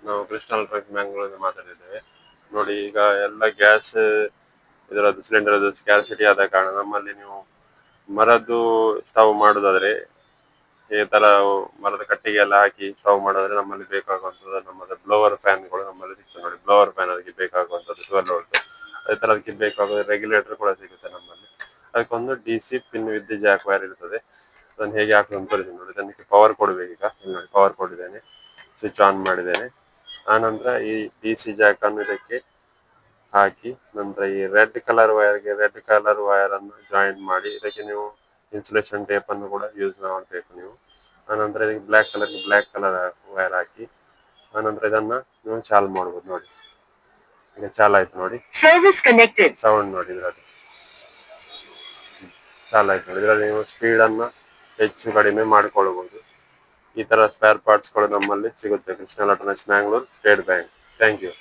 ನಾವು crystal truck ಮ್ಯಾಂಗ್ಳೂರಿಂದ ಮಾತಾಡಿದ್ದೇವೆ. ನೋಡಿ, ಈಗ ಎಲ್ಲ ಗ್ಯಾಸ್ ಇದರದ್ದು ಸಿಲಿಂಡರ್ ಸ್ಕ್ಯಾರ್ಸಿಟಿ ಆದ ಕಾರಣ ನಮ್ಮಲ್ಲಿ ನೀವು ಮರದ್ದು ಸ್ಟವ್ ಮಾಡುದಾದ್ರೆ, ಈ ತರ ಮರದ ಕಟ್ಟಿಗೆ ಎಲ್ಲ ಹಾಕಿ ಸ್ಟವ್ ಮಾಡೋದ್ರೆ ನಮ್ಮಲ್ಲಿ ಬೇಕಾಗುವಂತದ್ದು ನಮ್ಮದು ಬ್ಲೋವರ್ ಫ್ಯಾನ್ಗಳು ನಮ್ಮಲ್ಲಿ ಸಿಗ್ತದೆ ನೋಡಿ. ಬ್ಲೋವರ್ ಫ್ಯಾನ್ ಅದಕ್ಕೆ ಬೇಕಾಗುವಂತದ್ದು 12 ವೋಲ್ಟ್. ಅದೇ ತರ ಅದಕ್ಕೆ ಬೇಕಾಗುವ ರೆಗ್ಯುಲೇಟರ್ ಕೂಡ ಸಿಗುತ್ತೆ ನಮ್ಮಲ್ಲಿ. ಅದಕ್ಕೊಂದು DC pin with Jack wire ಇರ್ತದೆ. ಅದನ್ನು ಹೇಗೆ ಹಾಕುದು ಅಂತ ತೋರಿಸಿ ನೋಡಿ. ಅದಕ್ಕೆ ಪವರ್ ಕೊಡ್ಬೇಕು. ಈಗ ಇಲ್ಲಿ ನೋಡಿ, ಪವರ್ ಕೊಟ್ಟಿದ್ದೇನೆ, ಸ್ವಿಚ್ ಆನ್ ಮಾಡಿದ್ದೇನೆ. ಆನಂತರ ಈ DC ಜಾಕ್ ಅನ್ನು ಇದಕ್ಕೆ ಹಾಕಿ, ನಂತರ ಈ ರೆಡ್ ಕಲರ್ ವೈರ್ ಅನ್ನು ಜಾಯಿನ್ ಮಾಡಿ, ಇದಕ್ಕೆ ನೀವು ಇನ್ಸುಲೇಷನ್ ಟೇಪ್ ಅನ್ನು ಕೂಡ ಯೂಸ್ ಮಾಡಬೇಕು ನೀವು. ಆನಂತರ ಇದಕ್ಕೆ ಬ್ಲಾಕ್ ಕಲರ್ ವೈರ್ ಹಾಕಿ, ಆನಂತರ ಇದನ್ನ ನೀವು ಚಾಲು ಮಾಡ್ಬೋದು ನೋಡಿ. ಈಗ ಚಾಲು ಆಯ್ತು ನೋಡಿ, ಸರ್ವಿಸ್ ಕನೆಕ್ಟೆಡ್ ಸೌಂಡ್ ನೋಡಿ, ಇದ್ರಲ್ಲಿ ಚಾಲು ಆಯ್ತು ನೋಡಿ. ಇದರಲ್ಲಿ ನೀವು ಸ್ಪೀಡ್ ಅನ್ನ ಹೆಚ್ಚು ಕಡಿಮೆ ಮಾಡ್ಕೊಳ್ಬಹುದು. ಈ ತರ ಸ್ಪೇರ್ ಪಾರ್ಟ್ಸ್ ಗಳು ನಮ್ಮಲ್ಲಿ ಸಿಗುತ್ತೆ. Krishna electronics Mangalore, state bank. Thank you.